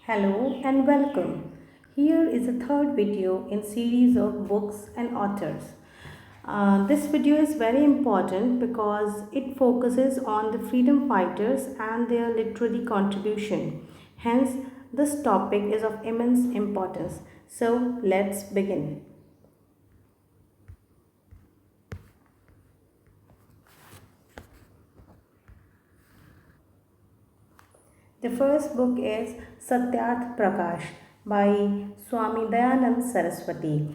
Hello and welcome. Here is the third video in series of books and authors. This video is very important because it focuses on the freedom fighters and their literary contribution. Hence, this topic is of immense importance. So, let's begin. The first book is Satyat Prakash by Swami Dayanand Saraswati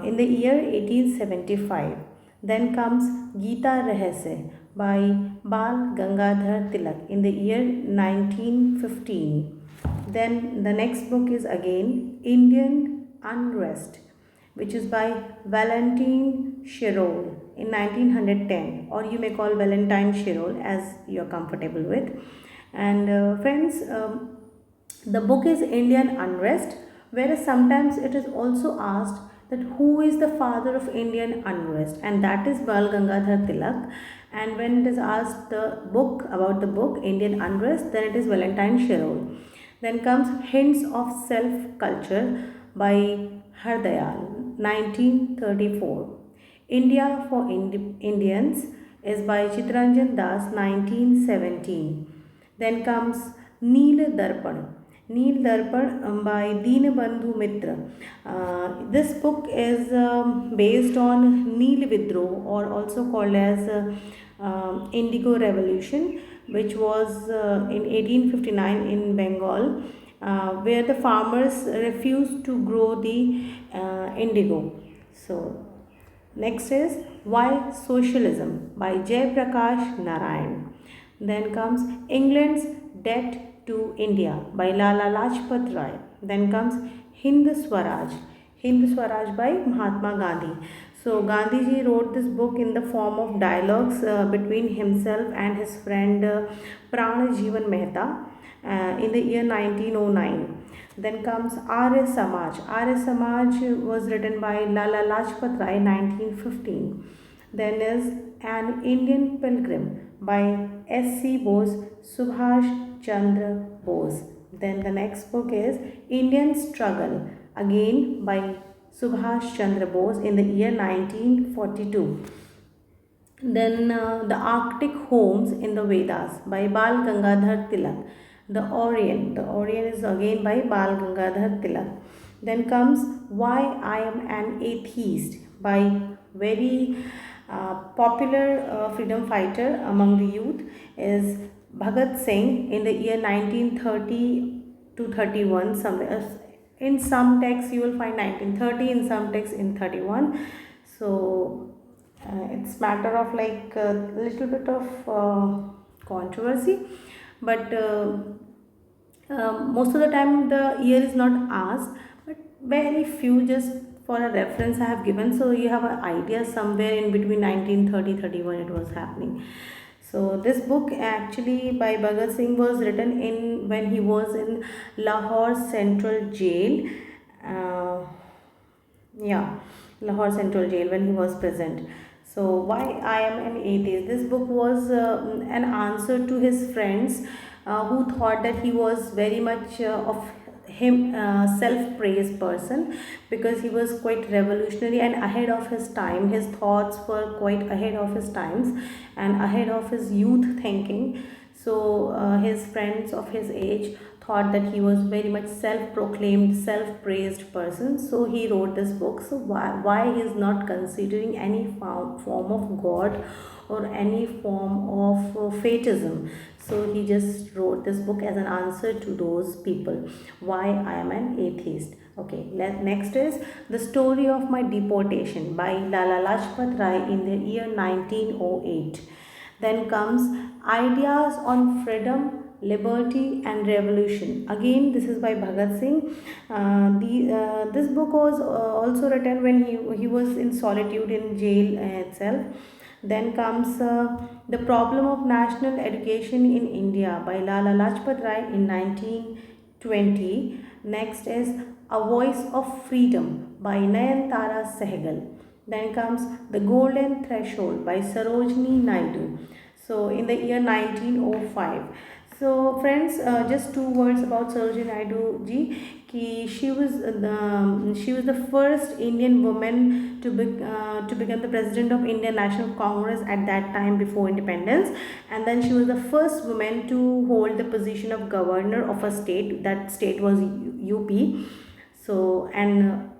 in the year 1875. Then comes Gita Rahasya by Bal Gangadhar Tilak in the year 1915. Then the next book is again Indian Unrest, which is by Valentine Shirol in 1910, or you may call Valentine Shirol as you're comfortable with. And friends, the book is Indian Unrest, whereas sometimes it is also asked that who is the father of Indian unrest, and that is Bal Gangadhar Tilak. And when it is asked the book about the book Indian Unrest, then it is Valentine Shirol. Then comes Hints of Self Culture by Hardayal, 1934. India for Indians is by Chitranjan Das, 1917. Then comes Neel Darpan. Neel Darpan by Deenbandhu Mitra. This book is based on Neel Vidroh, or also called as Indigo Revolution, which was in 1859 in Bengal, where the farmers refused to grow the indigo. So, next is Why Socialism by Jay Prakash Narayan. Then comes England's Debt to India by Lala Lajpat Rai. Then comes Hind Swaraj. Hind Swaraj by Mahatma Gandhi. So Gandhiji wrote this book in the form of dialogues between himself and his friend Pran Jeevan Mehta in the year 1909. Then comes Arya Samaj. Arya Samaj was written by Lala Lajpat Rai, 1915. Then is An Indian Pilgrim by S.C. Bose, Subhash Chandra Bose. Then the next book is Indian Struggle, again by Subhash Chandra Bose in the year 1942. Then The Arctic Homes in the Vedas by Bal Gangadhar Tilak. The Orient is again by Bal Gangadhar Tilak. Then comes Why I Am an Atheist by very popular freedom fighter among the youth is Bhagat Singh in the year 1930 to 31. In some texts you will find 1930, in some texts in 31. So it's matter of like a little bit of controversy, but most of the time the year is not asked, but very few, just for a reference I have given, so you have an idea somewhere in between 1930-31 it was happening. So this book actually by Bhagat Singh was written in when he was in Lahore Central Jail. Lahore Central Jail, when he was present. So Why I Am an Atheist. This book was an answer to his friends who thought that he was very much of him self-praise person, because he was quite revolutionary and ahead of his time. His thoughts were quite ahead of his times and ahead of his youth thinking. So his friends of his age thought that he was very much self-proclaimed, self-praised person. So he wrote this book. So why he is not considering any form of God or any form of fatism. So he just wrote this book as an answer to those people. Why I Am an Atheist. Okay, next is The Story of My Deportation by Lala Lajpat Rai in the year 1908. Then comes Ideas on Freedom, Liberty and Revolution. Again, this is by Bhagat Singh. This book was also written when he was in solitude in jail itself. Then comes The Problem of National Education in India by Lala Lajpat Rai in 1920. Next is A Voice of Freedom by Nayantara Sehgal. Then comes The Golden Threshold by Sarojini Naidu. So in the year 1905. So friends, just two words about Sarojini Naidu ji. She was the first Indian woman to become the president of Indian National Congress at that time before independence, and then she was the first woman to hold the position of governor of a state. That state was UP. So, and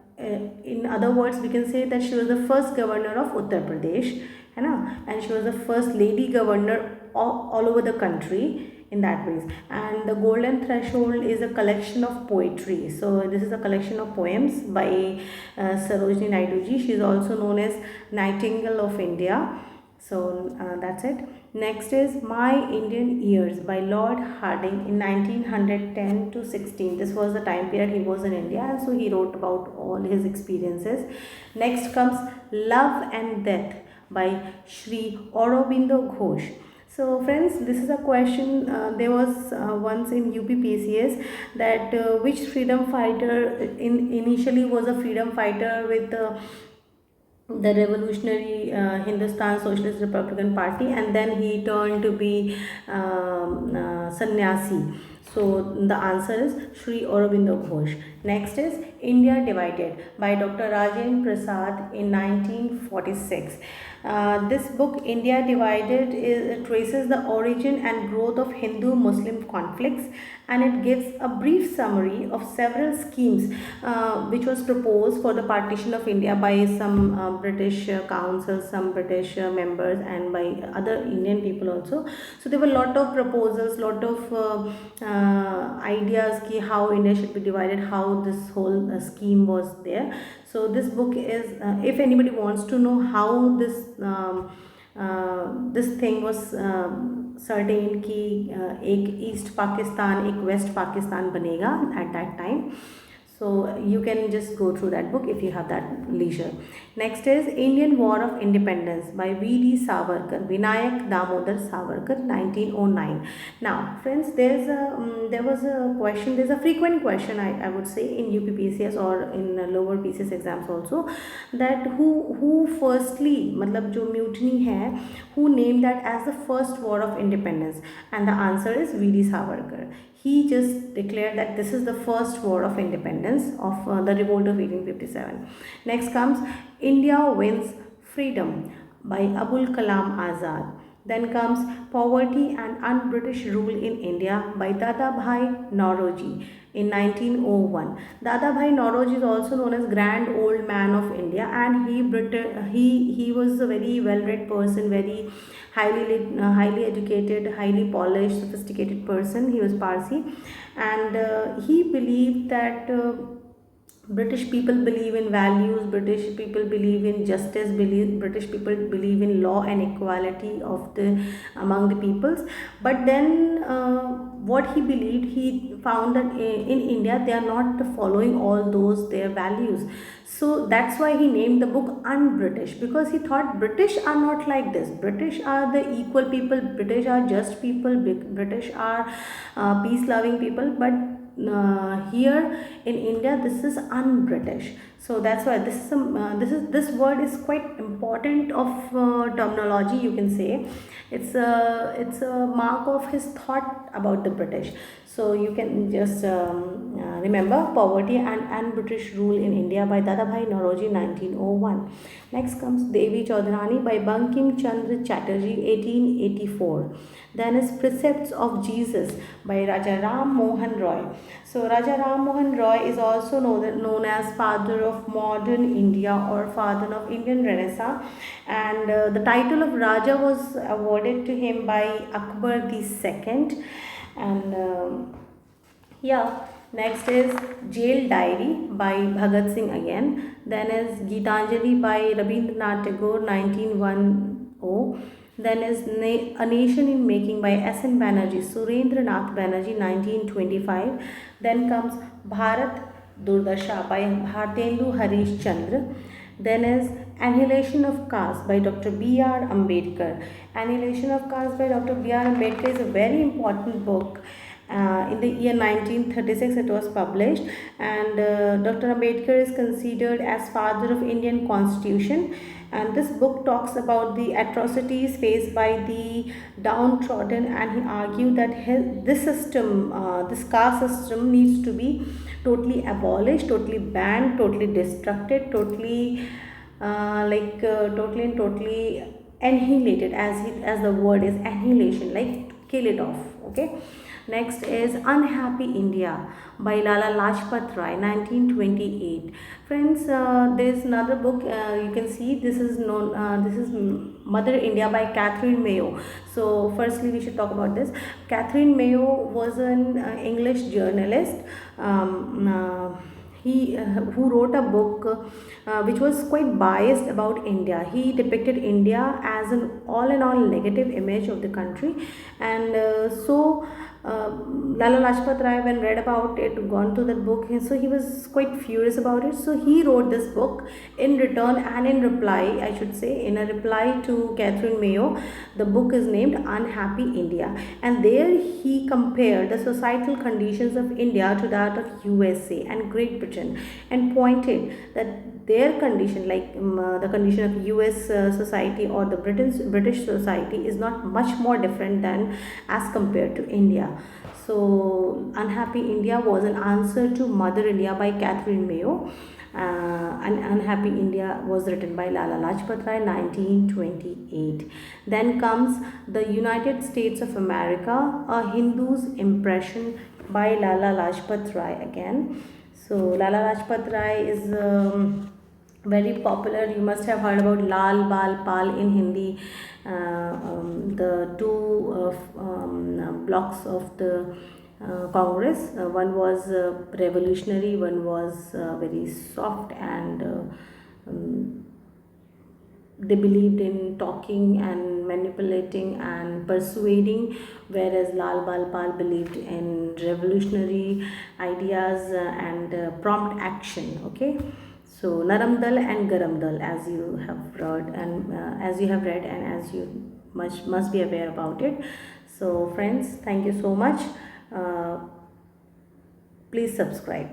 in other words, we can say that she was the first governor of Uttar Pradesh, है ना, and she was the first lady governor all over the country in that ways. And the Golden Threshold is a collection of poetry. So this is a collection of poems by Sarojini Naidu ji. She is also known as Nightingale of India. So that's it. Next is My Indian Years by Lord Hardinge in 1910 to 16. This was the time period he was in India, and so he wrote about all his experiences. Next comes Love and Death by Shri Aurobindo Ghosh. So friends, this is a question, there was once in UPPCS that which freedom fighter initially was a freedom fighter with the revolutionary Hindustan Socialist Republican Party, and then he turned to be sannyasi. So the answer is Shri Aurobindo Ghosh. Next is India Divided by Dr. Rajendra Prasad in 1946. This book, India Divided, traces the origin and growth of Hindu-Muslim conflicts, and it gives a brief summary of several schemes which was proposed for the partition of India by some British councils, some British members, and by other Indian people also. So there were a lot of proposals, lot of ideas ki how India should be divided, how this whole scheme was there. So this book is, if anybody wants to know how this thing was certain कि एक east Pakistan एक waste Pakistan बनेगा at that time, so you can just go through that book if you have that leisure. Next is Indian War of Independence by V.D. Savarkar, Vinayak Damodar Savarkar, 1909. Now friends, there was a question, there's a frequent question I would say in UPPCS or in lower PCS exams also, that who firstly, मतलब जो mutiny है, who named that as the first war of independence, and the answer is V.D. Savarkar. He just declared that this is the first war of independence of the revolt of 1857. Next comes India Wins Freedom by Abul Kalam Azad. Then comes Poverty and Un-British Rule in India by Dadabhai Nauroji in 1901. Dadabhai Nauroji is also known as Grand Old Man of India, and he was a very well-read person, very highly educated, highly polished, sophisticated person. He was Parsi, and he believed that British people believe in values, British people believe in justice, British people believe in law and equality among the peoples. But then what he believed, he found that in India they are not following all those their values. So that's why he named the book Un-British, because he thought British are not like this. British are the equal people, British are just people, British are peace-loving people, but here in India this is un-British. So that's why this word is quite important of terminology, you can say. It's a mark of his thought about the British. So you can just remember Poverty and British Rule in India by Dadabhai Nauroji, 1901. Next comes Devi Chaudhrani by Bankim Chandra Chatterjee, 1884. Then is Precepts of Jesus by Raja Ram Mohan Roy. So Raja Ram Mohan Roy is also known as father of modern India or father of Indian Renaissance, and the title of Raja was awarded to him by Akbar II. And yeah, next is Jail Diary by Bhagat Singh again. Then is Gitanjali by Rabindranath Tagore, 1910. Then is A Nation in Making by S.N. Banerjee, Surendranath Banerjee, 1925. Then comes Bharat Durdasha by Bhartendu Harish Chandra. Then is Annihilation of Caste by Dr. B.R. Ambedkar. Annihilation of Caste by Dr. B.R. Ambedkar is a very important book. In the year 1936 it was published, and Dr. Ambedkar is considered as father of Indian Constitution, And this book talks about the atrocities faced by the downtrodden, and he argued that this system, this caste system, needs to be totally abolished, totally banned, totally destructed, totally totally and totally annihilated, as the word is annihilation, like kill it off. Okay. Next is Unhappy India by Lala Lajpat Rai, 1928. Friends, there is another book, you can see, this is Mother India by Catherine Mayo. So firstly we should talk about this. Catherine Mayo was an English journalist, who wrote a book which was quite biased about India. He depicted India as an all in all negative image of the country, and Lala Lajpat Rai, when read about it, gone to that book, so he was quite furious about it. So he wrote this book in return, and in reply, I should say, in a reply to Catherine Mayo. The book is named Unhappy India, and there he compared the societal conditions of India to that of USA and Great Britain, and pointed that their condition, like the condition of US society or the British society, is not much more different than as compared to India. So Unhappy India was an answer to Mother India by Catherine Mayo. And Unhappy India was written by Lala Lajpat Rai, 1928. Then comes The United States of America, A Hindu's Impression by Lala Lajpat Rai again. So Lala Lajpat Rai is very popular. You must have heard about Lal Bal Pal in Hindi. The two blocks of the Congress. One was revolutionary, one was very soft, and they believed in talking and manipulating and persuading, whereas Lal Bal Pal believed in revolutionary ideas and prompt action. Okay. So Naram Dal and Garam Dal, as you have read, and as you must be aware about it. So friends, thank you so much. Please subscribe.